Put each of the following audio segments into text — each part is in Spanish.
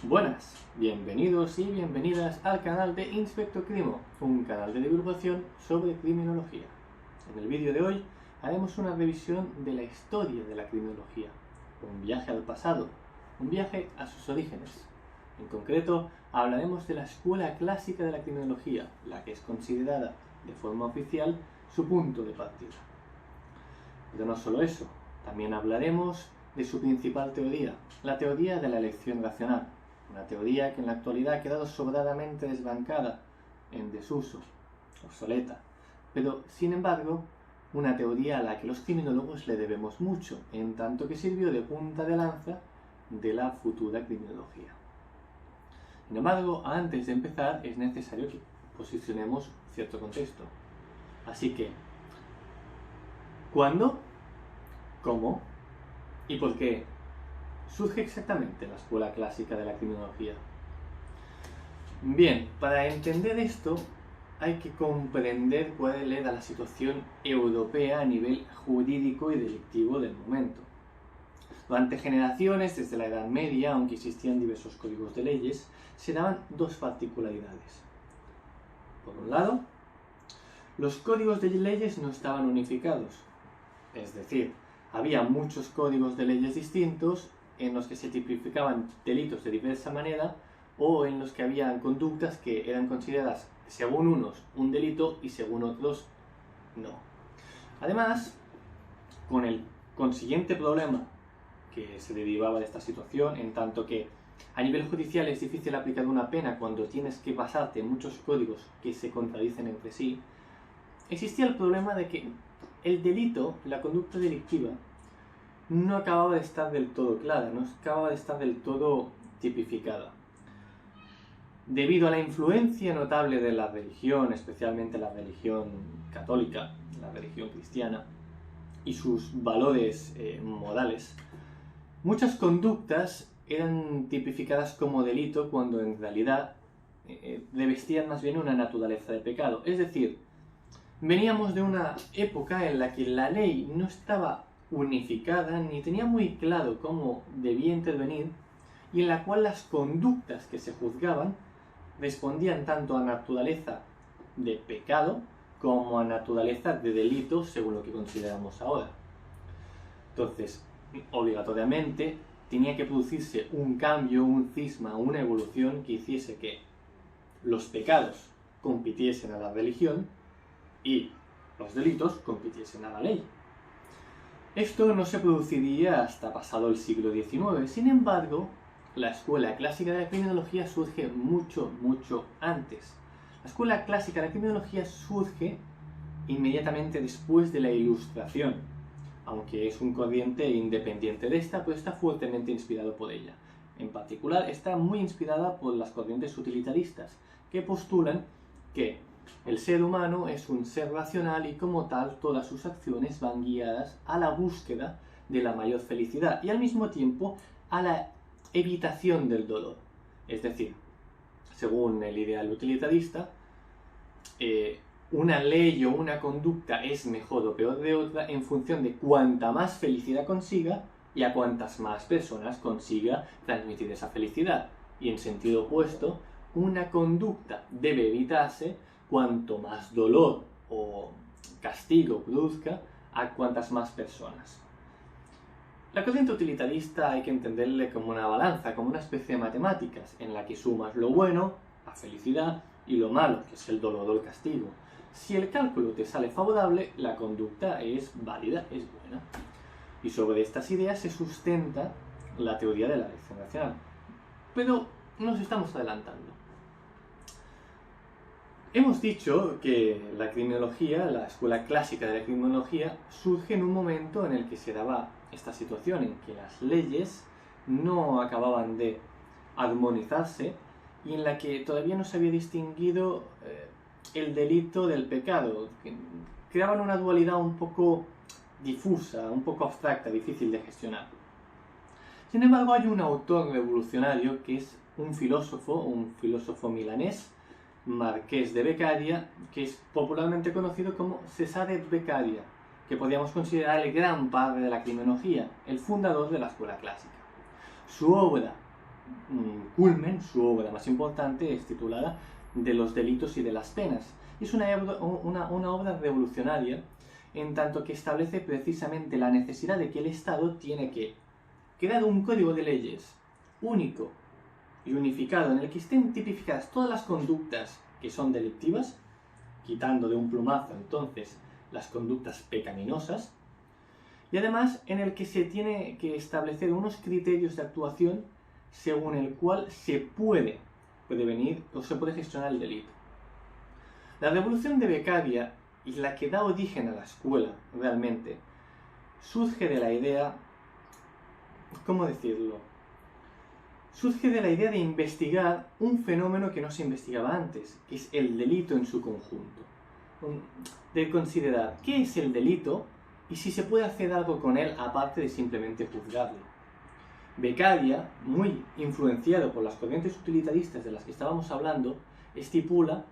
Buenas, bienvenidos y bienvenidas al canal de Inspector Crimo, un canal de divulgación sobre criminología. En el vídeo de hoy haremos una revisión de la historia de la criminología, un viaje al pasado, un viaje a sus orígenes. En concreto, hablaremos de la escuela clásica de la criminología, la que es considerada de forma oficial su punto de partida. Pero no solo eso, también hablaremos de su principal teoría, la teoría de la elección racional, una teoría que en la actualidad ha quedado sobradamente desbancada, en desuso, obsoleta, pero sin embargo una teoría a la que los criminólogos le debemos mucho, en tanto que sirvió de punta de lanza de la futura criminología. Sin embargo, antes de empezar es necesario que posicionemos cierto contexto. Así que, ¿cuándo? ¿Cómo? ¿Y por qué surge exactamente la escuela clásica de la criminología? Bien, para entender esto hay que comprender cuál era la situación europea a nivel jurídico y delictivo del momento. Durante generaciones, desde la Edad Media, aunque existían diversos códigos de leyes, se daban dos particularidades. Por un lado, los códigos de leyes no estaban unificados, es decir, había muchos códigos de leyes distintos en los que se tipificaban delitos de diversa manera o en los que había conductas que eran consideradas, según unos, un delito y según otros, no. Además, con el consiguiente problema que se derivaba de esta situación, en tanto que a nivel judicial es difícil aplicar una pena cuando tienes que basarte en muchos códigos que se contradicen entre sí, existía el problema de que el delito, la conducta delictiva, no acababa de estar del todo clara, no acababa de estar del todo tipificada. Debido a la influencia notable de la religión, especialmente la religión católica, la religión cristiana, y sus valores morales, muchas conductas eran tipificadas como delito cuando en realidad revestían más bien una naturaleza de pecado. Es decir, veníamos de una época en la que la ley no estaba unificada ni tenía muy claro cómo debía intervenir y en la cual las conductas que se juzgaban respondían tanto a naturaleza de pecado como a naturaleza de delito según lo que consideramos ahora. Entonces, obligatoriamente tenía que producirse un cambio, un cisma, una evolución que hiciese que los pecados compitiesen a la religión y los delitos compitiesen a la ley. Esto no se produciría hasta pasado el siglo XIX. Sin embargo, la escuela clásica de la criminología surge mucho antes. La escuela clásica de la criminología surge inmediatamente después de la Ilustración, aunque es un corriente independiente de esta, pero está fuertemente inspirado por ella. En particular, está muy inspirada por las corrientes utilitaristas, que postulan que el ser humano es un ser racional y como tal todas sus acciones van guiadas a la búsqueda de la mayor felicidad y al mismo tiempo a la evitación del dolor. Es decir, según el ideal utilitarista, una ley o una conducta es mejor o peor de otra en función de cuanta más felicidad consiga y a cuantas más personas consiga transmitir esa felicidad. Y en sentido opuesto, una conducta debe evitarse cuanto más dolor o castigo produzca a cuantas más personas. La corriente utilitarista hay que entenderle como una balanza, como una especie de matemáticas, en la que sumas lo bueno, la felicidad, y lo malo, que es el dolor o el castigo. Si el cálculo te sale favorable, la conducta es válida, es buena. Y sobre estas ideas se sustenta la teoría de la elección racional. Pero nos estamos adelantando. Hemos dicho que la criminología, la escuela clásica de la criminología, surge en un momento en el que se daba esta situación, en que las leyes no acababan de armonizarse y en la que todavía no se había distinguido el delito del pecado. Creaban una dualidad un poco difusa, un poco abstracta, difícil de gestionar. Sin embargo, hay un autor revolucionario que es un filósofo milanés, Marqués de Beccaria, que es popularmente conocido como Cesare Beccaria, que podríamos considerar el gran padre de la criminología, el fundador de la escuela clásica. Su obra culmen, su obra más importante, es titulada De los delitos y de las penas. Es una obra revolucionaria en tanto que establece precisamente la necesidad de que el Estado tiene que crear un código de leyes único y unificado en el que estén tipificadas todas las conductas que son delictivas, quitando de un plumazo entonces las conductas pecaminosas, y además en el que se tiene que establecer unos criterios de actuación según el cual se puede prevenir o se puede gestionar el delito. La revolución de Beccaria, y la que da origen a la escuela realmente, surge de la idea, ¿cómo decirlo? Surge de la idea de investigar un fenómeno que no se investigaba antes, que es el delito en su conjunto. De considerar qué es el delito y si se puede hacer algo con él aparte de simplemente juzgarlo. Beccaria, muy influenciado por las corrientes utilitaristas de las que estábamos hablando, estipula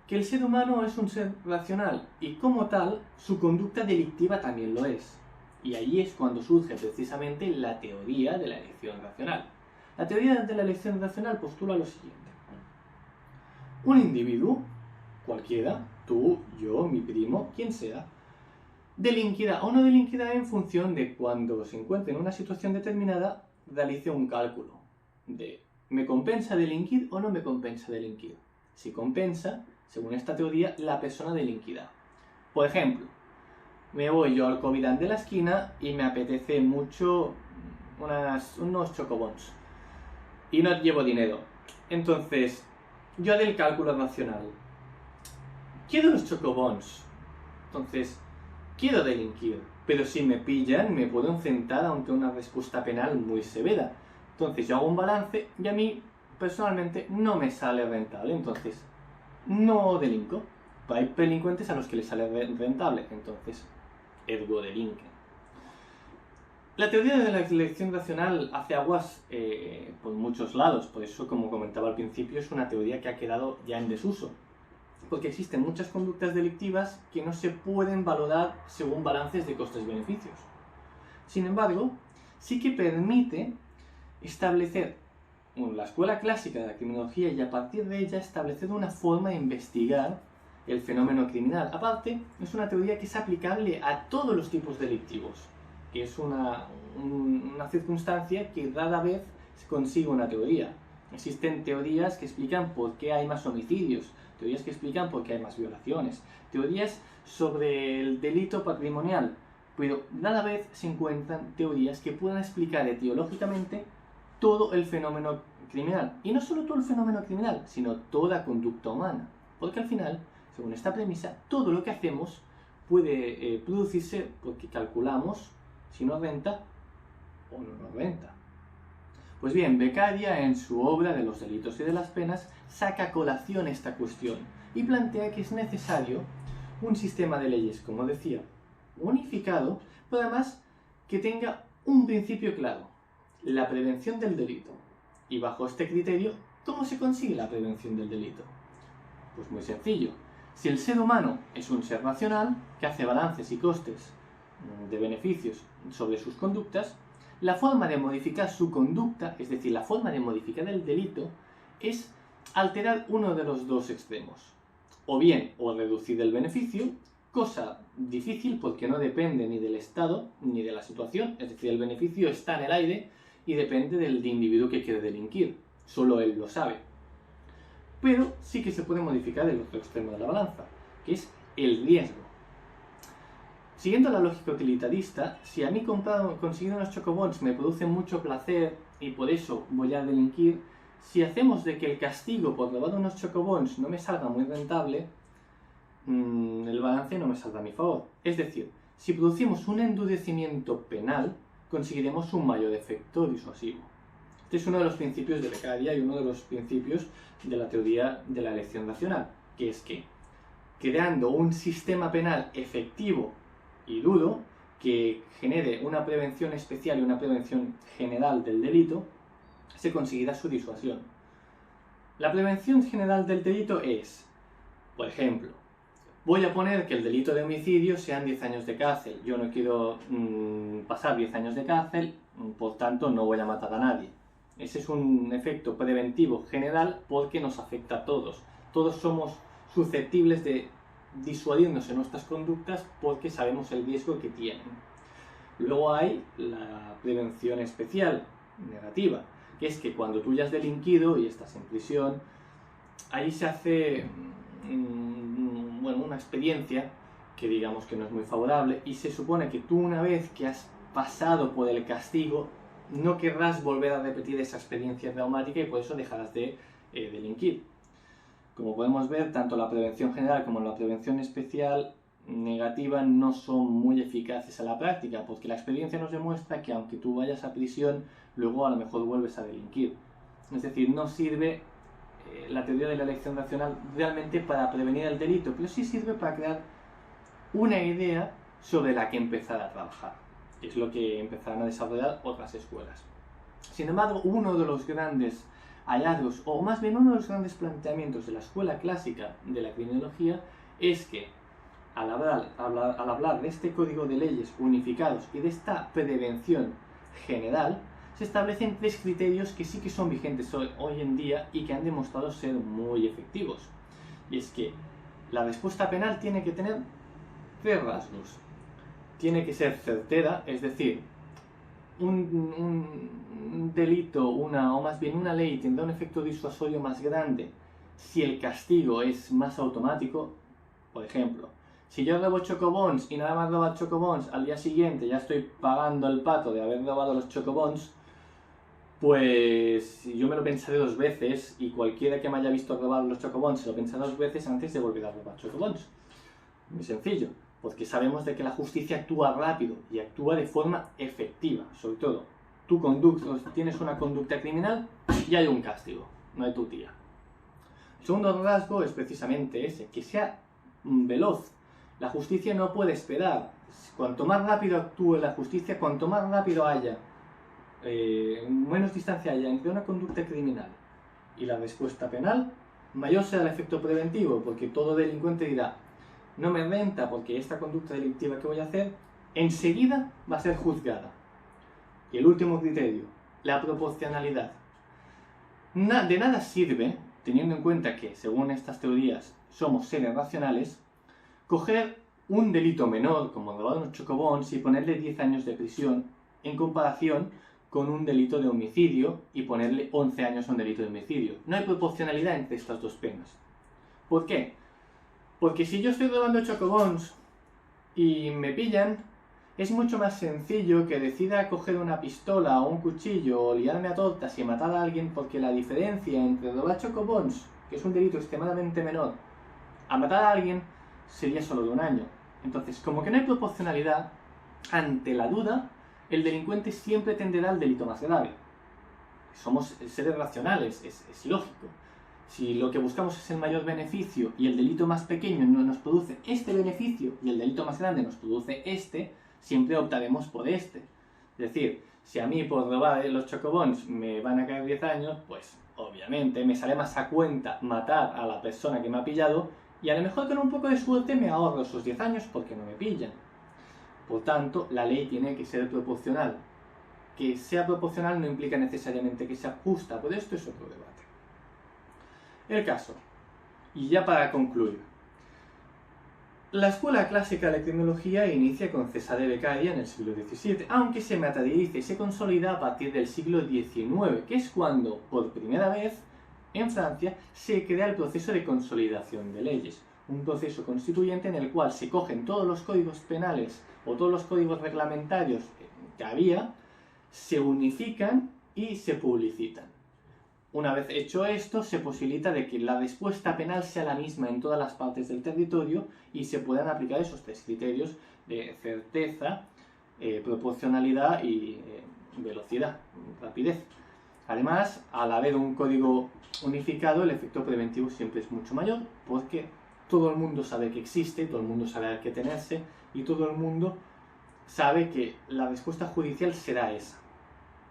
que el ser humano es un ser racional y como tal su conducta delictiva también lo es. Y ahí es cuando surge precisamente la teoría de la elección racional. La teoría de la elección racional postula lo siguiente. Un individuo, cualquiera, tú, yo, mi primo, quien sea, delinquirá o no delinquirá en función de cuando se encuentre en una situación determinada, realice un cálculo de ¿me compensa delinquir o no me compensa delinquir? Si compensa, según esta teoría, la persona delinquirá. Por ejemplo, me voy yo al Covidán de la esquina y me apetece mucho unos chocobons y no llevo dinero. Entonces, yo haré el cálculo racional. Quiero los chocobons. Entonces, quiero delinquir. Pero si me pillan, me puedo enfrentar ante una respuesta penal muy severa. Entonces, yo hago un balance y a mí, personalmente, no me sale rentable. Entonces, no delinco. Hay delincuentes a los que les sale rentable. Entonces, ergo delinquen. La teoría de la elección racional hace aguas por muchos lados, por eso, como comentaba al principio, es una teoría que ha quedado ya en desuso, porque existen muchas conductas delictivas que no se pueden valorar según balances de costes-beneficios. Sin embargo, sí que permite establecer la escuela clásica de la criminología y a partir de ella establecer una forma de investigar el fenómeno criminal. Aparte, es una teoría que es aplicable a todos los tipos delictivos, que es una circunstancia que rara vez se consigue una teoría. Existen teorías que explican por qué hay más homicidios, teorías que explican por qué hay más violaciones, teorías sobre el delito patrimonial, pero rara vez se encuentran teorías que puedan explicar etiológicamente todo el fenómeno criminal. Y no solo todo el fenómeno criminal, sino toda conducta humana. Porque al final, según esta premisa, todo lo que hacemos puede producirse porque calculamos si nos renta o no nos renta. Pues bien, Beccaria, en su obra de los delitos y de las penas, saca a colación esta cuestión y plantea que es necesario un sistema de leyes, como decía, unificado, pero además que tenga un principio claro, la prevención del delito. Y bajo este criterio, ¿cómo se consigue la prevención del delito? Pues muy sencillo. Si el ser humano es un ser racional, que hace balances y costes de beneficios sobre sus conductas, la forma de modificar su conducta, es decir, la forma de modificar el delito, es alterar uno de los dos extremos. O bien, o reducir el beneficio, cosa difícil porque no depende ni del Estado ni de la situación, es decir, el beneficio está en el aire y depende del individuo que quiere delinquir, solo él lo sabe. Pero sí que se puede modificar el otro extremo de la balanza, que es el riesgo. Siguiendo la lógica utilitarista, si a mí conseguir unos chocobons me produce mucho placer y por eso voy a delinquir, si hacemos de que el castigo por robar unos chocobons no me salga muy rentable, el balance no me saldrá a mi favor. Es decir, si producimos un endurecimiento penal, conseguiremos un mayor efecto disuasivo. Este es uno de los principios de Beccaria y uno de los principios de la teoría de la elección racional, que es que, creando un sistema penal efectivo y duro, que genere una prevención especial y una prevención general del delito, se conseguirá su disuasión. La prevención general del delito es, por ejemplo, voy a poner que el delito de homicidio sean 10 años de cárcel. Yo no quiero pasar 10 años de cárcel, por tanto no voy a matar a nadie. Ese es un efecto preventivo general porque nos afecta a todos. Todos somos susceptibles de disuadirnos en nuestras conductas porque sabemos el riesgo que tienen. Luego hay la prevención especial, negativa, que es que cuando tú ya has delinquido y estás en prisión, ahí se hace una experiencia que digamos que no es muy favorable y se supone que tú una vez que has pasado por el castigo no querrás volver a repetir esa experiencia traumática y por eso dejarás de delinquir. Como podemos ver, tanto la prevención general como la prevención especial negativa no son muy eficaces a la práctica, porque la experiencia nos demuestra que aunque tú vayas a prisión, luego a lo mejor vuelves a delinquir. Es decir, no sirve la teoría de la elección racional realmente para prevenir el delito, pero sí sirve para crear una idea sobre la que empezar a trabajar, que es lo que empezarán a desarrollar otras escuelas. Sin embargo, uno de los grandes hallazgos, o más bien uno de los grandes planteamientos de la escuela clásica de la criminología, es que al hablar de este código de leyes unificados y de esta prevención general, se establecen 3 criterios que sí que son vigentes hoy en día y que han demostrado ser muy efectivos. Y es que la respuesta penal tiene que tener 3 rasgos. Tiene que ser certera, es decir, un delito, o más bien una ley, tendrá un efecto disuasorio más grande si el castigo es más automático. Por ejemplo, si yo robo chocobons y nada más robar chocobons, al día siguiente ya estoy pagando el pato de haber robado los chocobons, pues yo me lo pensaré 2 veces y cualquiera que me haya visto robar los chocobons se lo pensará 2 veces antes de volver a robar chocobons. Muy sencillo, porque sabemos de que la justicia actúa rápido y actúa de forma efectiva. Sobre todo, tienes una conducta criminal y hay un castigo, no hay tutía. El segundo rasgo es precisamente ese, que sea veloz. La justicia no puede esperar. Cuanto más rápido actúe la justicia, cuanto más rápido haya, menos distancia haya entre una conducta criminal y la respuesta penal, mayor será el efecto preventivo, porque todo delincuente dirá: no me renta porque esta conducta delictiva que voy a hacer enseguida va a ser juzgada. Y el último criterio, la proporcionalidad. De nada sirve, teniendo en cuenta que, según estas teorías, somos seres racionales, coger un delito menor, como robar unos chocobons, y ponerle 10 años de prisión, en comparación con un delito de homicidio y ponerle 11 años a un delito de homicidio. No hay proporcionalidad entre estas 2 penas. ¿Por qué? Porque si yo estoy robando chocobons y me pillan, es mucho más sencillo que decida coger una pistola o un cuchillo o liarme a tortas y matar a alguien, porque la diferencia entre robar chocobons, que es un delito extremadamente menor, a matar a alguien sería solo de 1 año. Entonces, como que no hay proporcionalidad, ante la duda, el delincuente siempre tenderá al delito más grave. Somos seres racionales, es lógico. Si lo que buscamos es el mayor beneficio y el delito más pequeño no nos produce este beneficio y el delito más grande nos produce este, siempre optaremos por este. Es decir, si a mí por robar los chocobons me van a caer 10 años, pues obviamente me sale más a cuenta matar a la persona que me ha pillado y a lo mejor con un poco de suerte me ahorro esos 10 años porque no me pillan. Por tanto, la ley tiene que ser proporcional. Que sea proporcional no implica necesariamente que sea justa, pero esto es otro debate. El caso, y ya para concluir, la escuela clásica de la criminología inicia con Cesare Beccaria en el siglo XVII, aunque se materializa y se consolida a partir del siglo XIX, que es cuando, por primera vez, en Francia, se crea el proceso de consolidación de leyes, un proceso constituyente en el cual se cogen todos los códigos penales o todos los códigos reglamentarios que había, se unifican y se publicitan. Una vez hecho esto, se posibilita de que la respuesta penal sea la misma en todas las partes del territorio y se puedan aplicar esos 3 criterios de certeza, proporcionalidad y velocidad, rapidez. Además, al haber un código unificado, el efecto preventivo siempre es mucho mayor, porque todo el mundo sabe que existe, todo el mundo sabe a qué tenerse y todo el mundo sabe que la respuesta judicial será esa,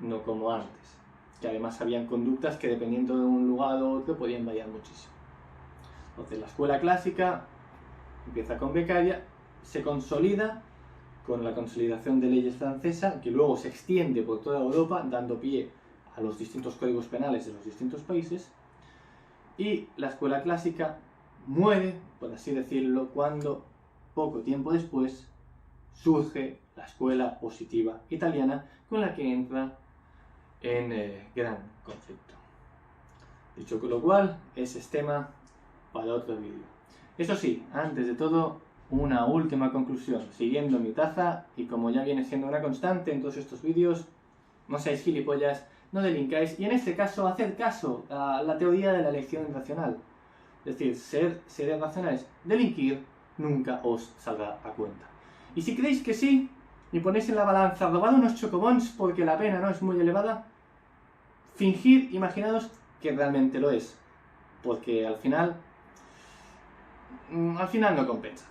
no como antes, que además habían conductas que dependiendo de un lugar u otro podían variar muchísimo. Entonces la escuela clásica empieza con Beccaria, se consolida con la consolidación de leyes francesa, que luego se extiende por toda Europa, dando pie a los distintos códigos penales de los distintos países, y la escuela clásica muere, por así decirlo, cuando poco tiempo después surge la escuela positiva italiana, con la que entra en gran conflicto. Dicho lo cual, ese es tema para otro vídeo. Eso sí, antes de todo, una última conclusión, siguiendo mi taza, y como ya viene siendo una constante en todos estos vídeos, no seáis gilipollas, no delincáis, y en este caso, haced caso a la teoría de la elección irracional. Es decir, ser seres racionales, delinquir nunca os saldrá a cuenta. Y si creéis que sí, y ponéis en la balanza robar unos chocobons porque la pena no es muy elevada, fingid, imaginaos que realmente lo es, porque al final no compensa.